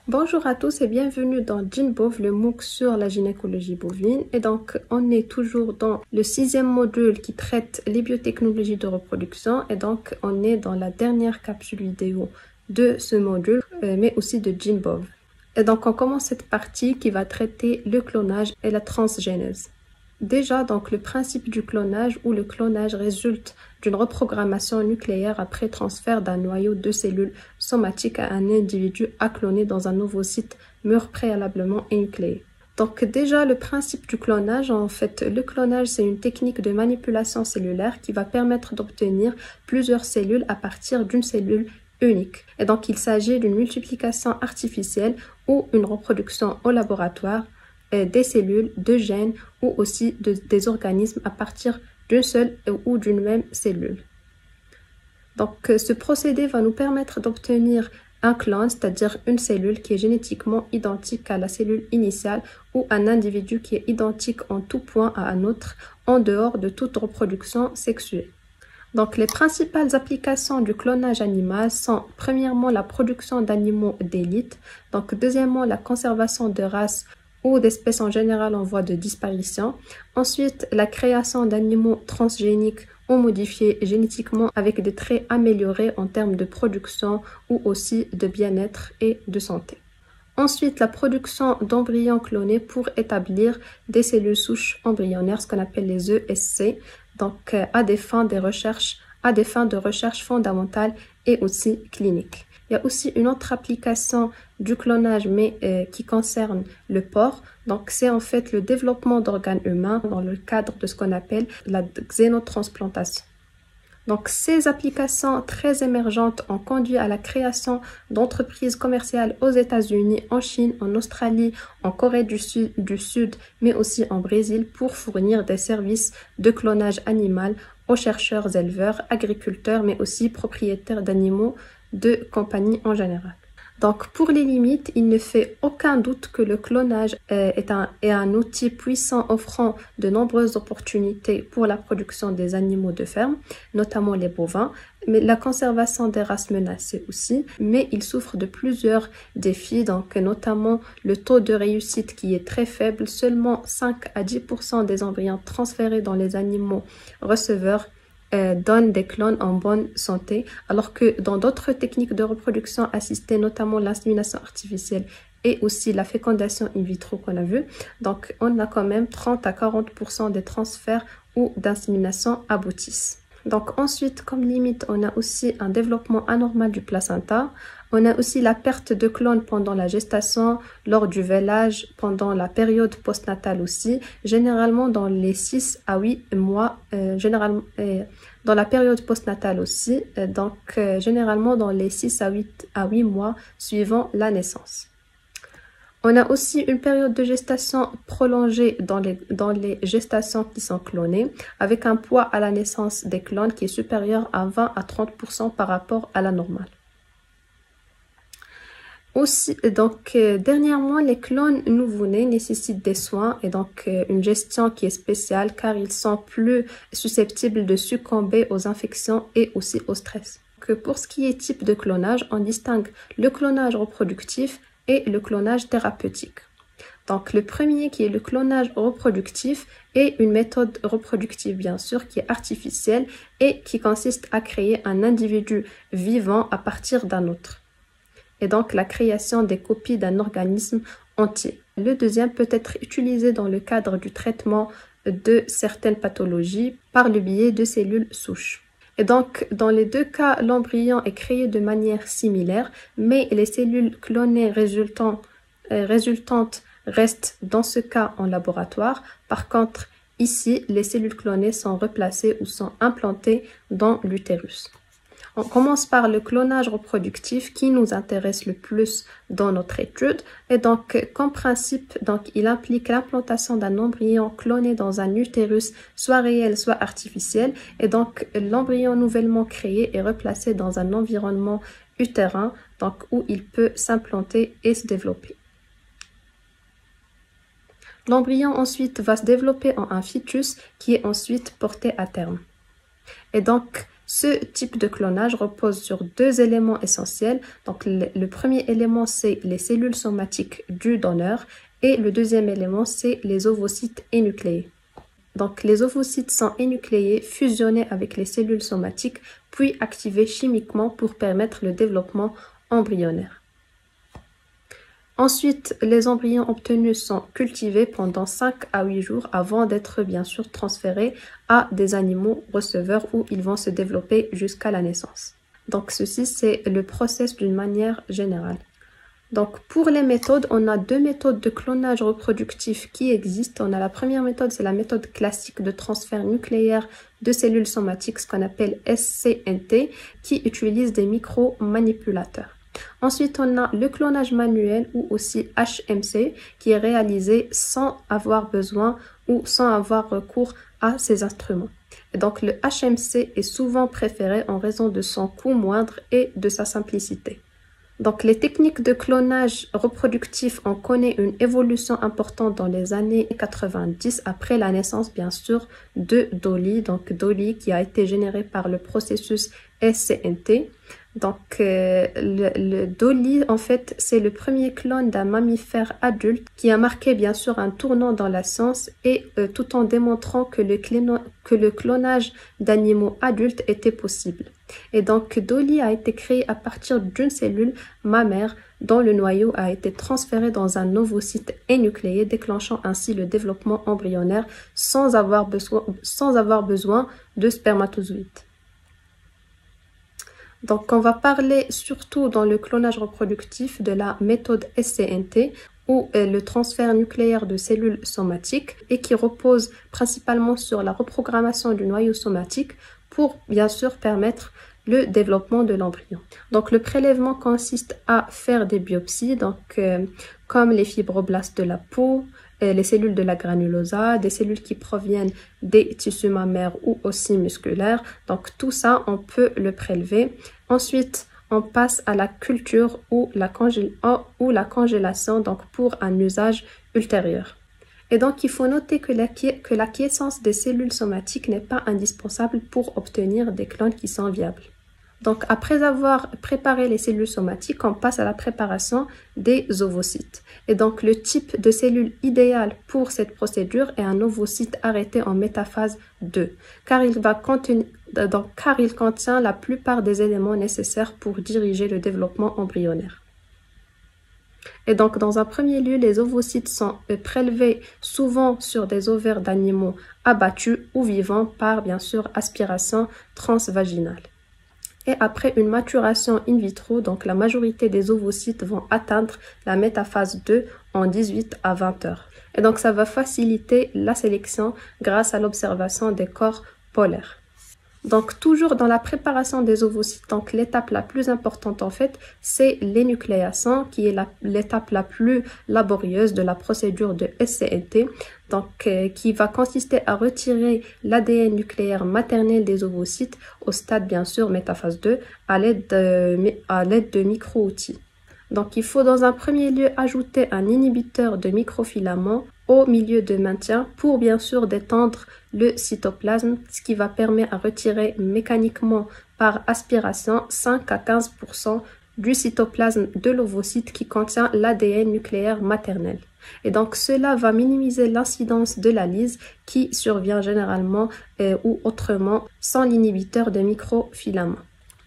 Bonjour à tous et bienvenue dans GynBov, le MOOC sur la gynécologie bovine. Et donc, on est toujours dans le 6e module qui traite les biotechnologies de reproduction. Et donc, on est dans la dernière capsule vidéo de ce module, mais aussi de GynBov. Et donc, on commence cette partie qui va traiter le clonage et la transgénèse. Déjà, donc, le principe du clonage où le clonage résulte d'une reprogrammation nucléaire après transfert d'un noyau de cellules somatiques à un individu à cloner dans un ovocyte meurt préalablement énucléé. Donc déjà, le principe du clonage, en fait, le clonage, c'est une technique de manipulation cellulaire qui va permettre d'obtenir plusieurs cellules à partir d'une cellule unique. Et donc, il s'agit d'une multiplication artificielle ou une reproduction au laboratoire des cellules, de gènes ou aussi des organismes à partir d'une seule ou d'une même cellule. Donc, ce procédé va nous permettre d'obtenir un clone, c'est-à-dire une cellule qui est génétiquement identique à la cellule initiale ou un individu qui est identique en tout point à un autre en dehors de toute reproduction sexuée. Donc, les principales applications du clonage animal sont premièrement la production d'animaux d'élite, donc deuxièmement la conservation de races ou d'espèces en général en voie de disparition. Ensuite, la création d'animaux transgéniques ou modifiés génétiquement avec des traits améliorés en termes de production ou aussi de bien-être et de santé. Ensuite, la production d'embryons clonés pour établir des cellules souches embryonnaires, ce qu'on appelle les ESC, donc à des fins de recherche fondamentale et aussi clinique. Il y a aussi une autre application du clonage, mais qui concerne le porc. Donc, c'est en fait le développement d'organes humains dans le cadre de ce qu'on appelle la xénotransplantation. Donc, ces applications très émergentes ont conduit à la création d'entreprises commerciales aux États-Unis, en Chine, en Australie, en Corée du Sud, mais aussi en Brésil pour fournir des services de clonage animal aux chercheurs, éleveurs, agriculteurs, mais aussi propriétaires d'animaux de compagnie en général. Donc, pour les limites, il ne fait aucun doute que le clonage est un outil puissant offrant de nombreuses opportunités pour la production des animaux de ferme, notamment les bovins, mais la conservation des races menacées aussi, mais il souffre de plusieurs défis, donc notamment le taux de réussite qui est très faible, seulement 5 à 10% des embryons transférés dans les animaux receveurs donnent des clones en bonne santé, alors que dans d'autres techniques de reproduction assistée, notamment l'insémination artificielle et aussi la fécondation in vitro qu'on a vu, donc on a quand même 30 à 40% des transferts ou d'insémination aboutissent. Donc ensuite, comme limite, on a aussi un développement anormal du placenta. On a aussi la perte de clones pendant la gestation, lors du vélage, pendant la période postnatale aussi, généralement dans les 6 à 8 mois, dans la période postnatale aussi, généralement dans les 6 à 8 mois suivant la naissance. On a aussi une période de gestation prolongée dans les gestations qui sont clonées, avec un poids à la naissance des clones qui est supérieur à 20 à 30% par rapport à la normale. Aussi, dernièrement, les clones nouveau-nés nécessitent des soins et donc une gestion qui est spéciale car ils sont plus susceptibles de succomber aux infections et aussi au stress. Pour ce qui est type de clonage, on distingue le clonage reproductif et le clonage thérapeutique. Donc le premier qui est le clonage reproductif est une méthode reproductive bien sûr qui est artificielle et qui consiste à créer un individu vivant à partir d'un autre. Et donc la création des copies d'un organisme entier. Le deuxième peut être utilisé dans le cadre du traitement de certaines pathologies par le biais de cellules souches. Et donc, dans les deux cas, l'embryon est créé de manière similaire, mais les cellules clonées résultantes restent dans ce cas en laboratoire. Par contre, ici, les cellules clonées sont replacées ou sont implantées dans l'utérus. On commence par le clonage reproductif qui nous intéresse le plus dans notre étude. Et donc, comme principe, il implique l'implantation d'un embryon cloné dans un utérus, soit réel, soit artificiel. Et donc, l'embryon nouvellement créé est replacé dans un environnement utérin, où il peut s'implanter et se développer. L'embryon ensuite va se développer en un fœtus qui est ensuite porté à terme. Et donc, Ce type de clonage repose sur deux éléments essentiels. Donc, le premier élément, c'est les cellules somatiques du donneur et le deuxième élément, c'est les ovocytes énucléés. Donc, les ovocytes sont énucléés, fusionnés avec les cellules somatiques, puis activés chimiquement pour permettre le développement embryonnaire. Ensuite, les embryons obtenus sont cultivés pendant 5 à 8 jours avant d'être bien sûr transférés à des animaux receveurs où ils vont se développer jusqu'à la naissance. Donc ceci, c'est le process d'une manière générale. Donc pour les méthodes, on a deux méthodes de clonage reproductif qui existent. On a la première méthode, c'est la méthode classique de transfert nucléaire de cellules somatiques, ce qu'on appelle SCNT, qui utilise des micro-manipulateurs. Ensuite, on a le clonage manuel ou aussi HMC qui est réalisé sans avoir besoin ou sans avoir recours à ces instruments. Et donc, le HMC est souvent préféré en raison de son coût moindre et de sa simplicité. Donc, les techniques de clonage reproductif ont connu une évolution importante dans les années 90 après la naissance, bien sûr, de Dolly. Donc, Dolly qui a été généré par le processus SCNT. Donc, le Dolly, en fait, c'est le premier clone d'un mammifère adulte qui a marqué, bien sûr, un tournant dans la science et tout en démontrant que le clonage d'animaux adultes était possible. Et donc, Dolly a été créé à partir d'une cellule mammaire dont le noyau a été transféré dans un ovocyte énucléé, déclenchant ainsi le développement embryonnaire sans avoir besoin de spermatozoïdes. Donc, on va parler surtout dans le clonage reproductif de la méthode SCNT ou le transfert nucléaire de cellules somatiques et qui repose principalement sur la reprogrammation du noyau somatique pour bien sûr permettre le développement de l'embryon. Donc, le prélèvement consiste à faire des biopsies, donc comme les fibroblastes de la peau, les cellules de la granulosa, des cellules qui proviennent des tissus mammaires ou aussi musculaires. Donc tout ça, on peut le prélever. Ensuite, on passe à la culture ou la congélation, donc pour un usage ultérieur. Et donc, il faut noter que l'acquiescence des cellules somatiques n'est pas indispensable pour obtenir des clones qui sont viables. Donc, après avoir préparé les cellules somatiques, on passe à la préparation des ovocytes. Et donc, le type de cellule idéale pour cette procédure est un ovocyte arrêté en métaphase 2, car il contient la plupart des éléments nécessaires pour diriger le développement embryonnaire. Et donc, dans un premier lieu, les ovocytes sont prélevés souvent sur des ovaires d'animaux abattus ou vivants par, bien sûr, aspiration transvaginale. Et après une maturation in vitro, donc la majorité des ovocytes vont atteindre la métaphase 2 en 18 à 20 heures. Et donc ça va faciliter la sélection grâce à l'observation des corps polaires. Donc toujours dans la préparation des ovocytes, donc l'étape la plus importante en fait, c'est l'énucléation qui est l'étape la plus laborieuse de la procédure de SCNT, donc qui va consister à retirer l'ADN nucléaire maternel des ovocytes au stade bien sûr métaphase 2 à l'aide de micro-outils. Donc il faut dans un premier lieu ajouter un inhibiteur de microfilaments au milieu de maintien pour bien sûr détendre le cytoplasme, ce qui va permettre à retirer mécaniquement par aspiration 5 à 15% du cytoplasme de l'ovocyte qui contient l'ADN nucléaire maternel. Et donc cela va minimiser l'incidence de la lyse qui survient généralement ou autrement sans l'inhibiteur de microfilaments.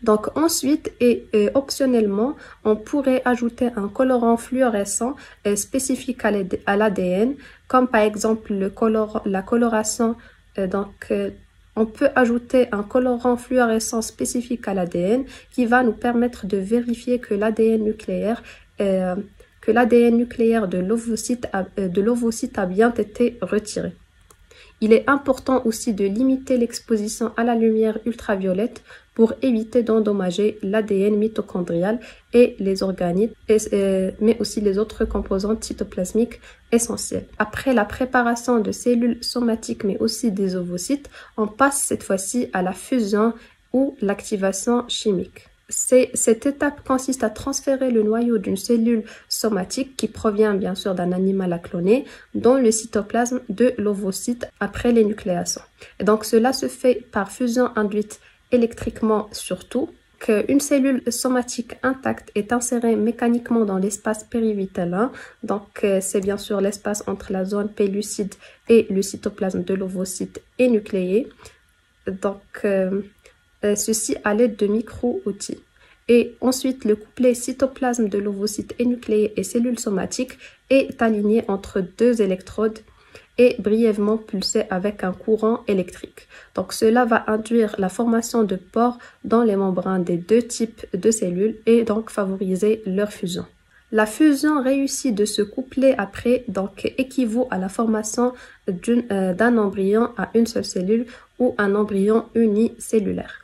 Donc ensuite et optionnellement, on pourrait ajouter un colorant fluorescent spécifique à l'ADN, comme par exemple la coloration. On peut ajouter un colorant fluorescent spécifique à l'ADN qui va nous permettre de vérifier que l'ADN nucléaire de l'ovocyte a bien été retiré. Il est important aussi de limiter l'exposition à la lumière ultraviolette pour éviter d'endommager l'ADN mitochondrial et les organites, mais aussi les autres composantes cytoplasmiques essentielles. Après la préparation de cellules somatiques, mais aussi des ovocytes, on passe cette fois-ci à la fusion ou l'activation chimique. Cette étape consiste à transférer le noyau d'une cellule somatique qui provient bien sûr d'un animal à cloner dans le cytoplasme de l'ovocyte après l'énucléation. Et donc cela se fait par fusion induite électriquement surtout. Une cellule somatique intacte est insérée mécaniquement dans l'espace périvitellin. Donc, c'est bien sûr l'espace entre la zone pellucide et le cytoplasme de l'ovocyte et nucléé. Donc, ceci à l'aide de micro-outils. Et ensuite, le couplet cytoplasme de l'ovocyte et nucléé et cellules somatiques est aligné entre deux électrodes et brièvement pulsé avec un courant électrique. Donc cela va induire la formation de pores dans les membranes des deux types de cellules et donc favoriser leur fusion. La fusion réussie de ce couplet après donc équivaut à la formation d'un embryon à une seule cellule ou un embryon unicellulaire.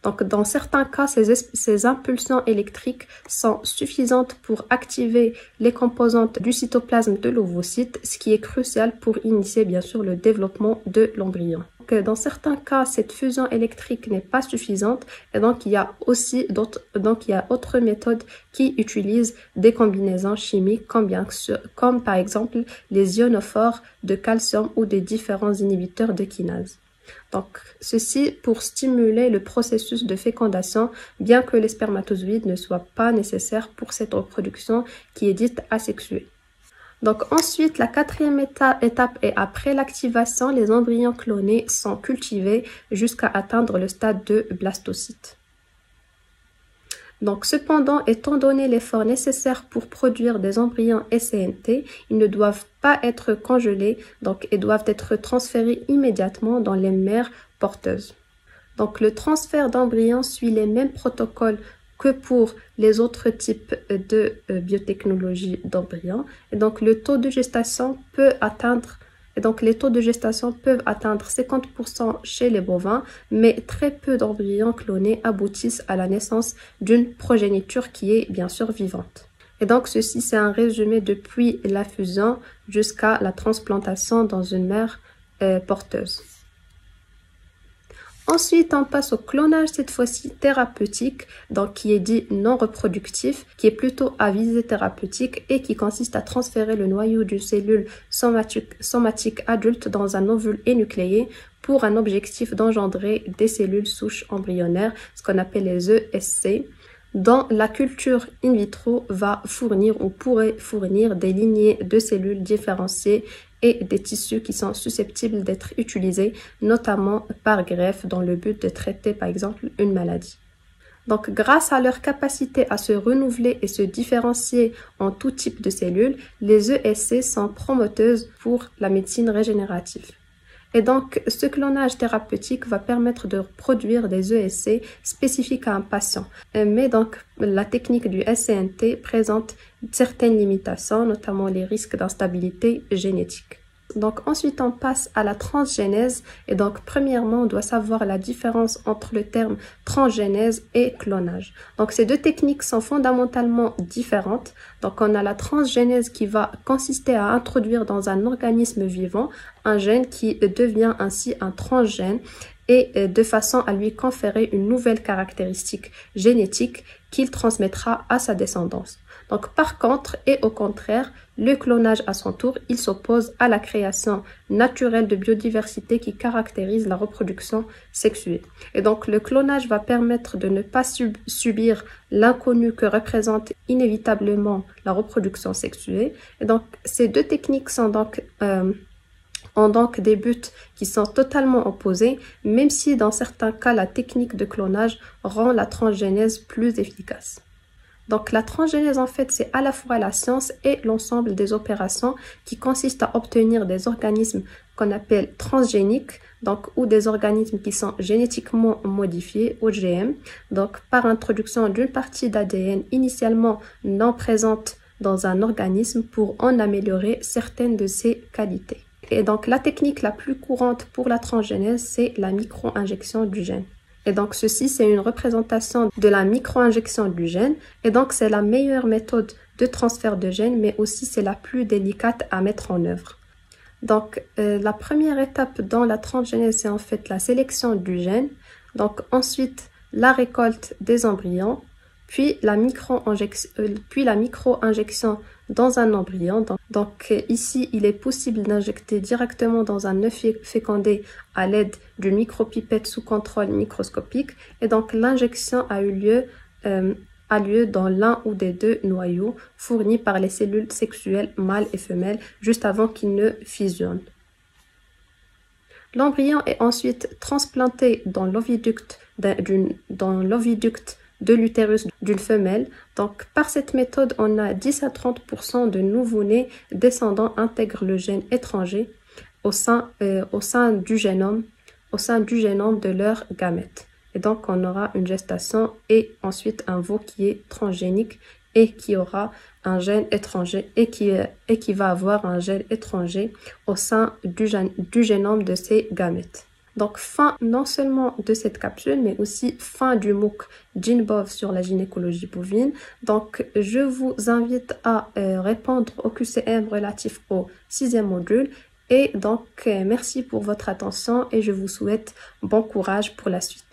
Donc, dans certains cas, ces impulsions électriques sont suffisantes pour activer les composantes du cytoplasme de l'ovocyte, ce qui est crucial pour initier bien sûr le développement de l'embryon. Dans certains cas, cette fusion électrique n'est pas suffisante et donc il y a autre méthode qui utilise des combinaisons chimiques comme par exemple les ionophores de calcium ou des différents inhibiteurs de kinase. Donc, ceci pour stimuler le processus de fécondation, bien que les spermatozoïdes ne soient pas nécessaires pour cette reproduction qui est dite asexuée. Donc ensuite, la quatrième étape est après l'activation, les embryons clonés sont cultivés jusqu'à atteindre le stade de blastocyte. Donc cependant, étant donné l'effort nécessaire pour produire des embryons SCNT, ils ne doivent pas être congelés et doivent être transférés immédiatement dans les mères porteuses. Donc le transfert d'embryons suit les mêmes protocoles que pour les autres types de biotechnologie d'embryons. Et donc les taux de gestation peuvent atteindre 50% chez les bovins, mais très peu d'embryons clonés aboutissent à la naissance d'une progéniture qui est bien sûr vivante. Et donc ceci c'est un résumé depuis la fusion jusqu'à la transplantation dans une mère porteuse. Ensuite, on passe au clonage, cette fois-ci thérapeutique, donc qui est dit non reproductif, qui est plutôt à visée thérapeutique et qui consiste à transférer le noyau d'une cellule somatique adulte dans un ovule énucléé pour un objectif d'engendrer des cellules souches embryonnaires, ce qu'on appelle les ESC, dont la culture in vitro va fournir ou pourrait fournir des lignées de cellules différenciées et des tissus qui sont susceptibles d'être utilisés, notamment par greffe, dans le but de traiter par exemple une maladie. Donc grâce à leur capacité à se renouveler et se différencier en tout type de cellules, les ESC sont promoteuses pour la médecine régénérative. Et donc, ce clonage thérapeutique va permettre de produire des ESC spécifiques à un patient. Mais donc, la technique du SCNT présente certaines limitations, notamment les risques d'instabilité génétique. Donc ensuite on passe à la transgénèse et donc premièrement on doit savoir la différence entre le terme transgénèse et clonage. Donc ces deux techniques sont fondamentalement différentes. Donc on a la transgénèse qui va consister à introduire dans un organisme vivant un gène qui devient ainsi un transgène et de façon à lui conférer une nouvelle caractéristique génétique qu'il transmettra à sa descendance. Donc par contre et au contraire, le clonage à son tour, il s'oppose à la création naturelle de biodiversité qui caractérise la reproduction sexuée. Et donc le clonage va permettre de ne pas subir l'inconnu que représente inévitablement la reproduction sexuée. Et donc ces deux techniques sont ont donc des buts qui sont totalement opposés, même si dans certains cas la technique de clonage rend la transgénèse plus efficace. Donc la transgénèse en fait c'est à la fois la science et l'ensemble des opérations qui consistent à obtenir des organismes qu'on appelle transgéniques, donc ou des organismes qui sont génétiquement modifiés, OGM, donc par introduction d'une partie d'ADN initialement non présente dans un organisme pour en améliorer certaines de ses qualités. Et donc la technique la plus courante pour la transgénèse c'est la micro-injection du gène. Et donc ceci c'est une représentation de la micro-injection du gène et donc c'est la meilleure méthode de transfert de gènes mais aussi c'est la plus délicate à mettre en œuvre. Donc la première étape dans la transgénèse c'est en fait la sélection du gène, donc ensuite la récolte des embryons, puis la micro-injection dans un embryon. Donc ici, il est possible d'injecter directement dans un œuf fécondé à l'aide d'une micropipette sous contrôle microscopique. Et donc l'injection a lieu dans l'un ou des deux noyaux fournis par les cellules sexuelles mâles et femelles juste avant qu'ils ne fusionnent. L'embryon est ensuite transplanté dans l'oviducte de l'utérus d'une femelle. Donc, par cette méthode, on a 10 à 30% de nouveau-nés descendants intègrent le gène étranger au sein du génome de leur gamète. Et donc, on aura une gestation et ensuite un veau qui est transgénique et qui aura un gène étranger et qui va avoir un gène étranger au sein du génome de ses gamètes. Donc, fin non seulement de cette capsule, mais aussi fin du MOOC GeneBov sur la gynécologie bovine. Donc, je vous invite à répondre au QCM relatif au 6e module. Et donc, merci pour votre attention et je vous souhaite bon courage pour la suite.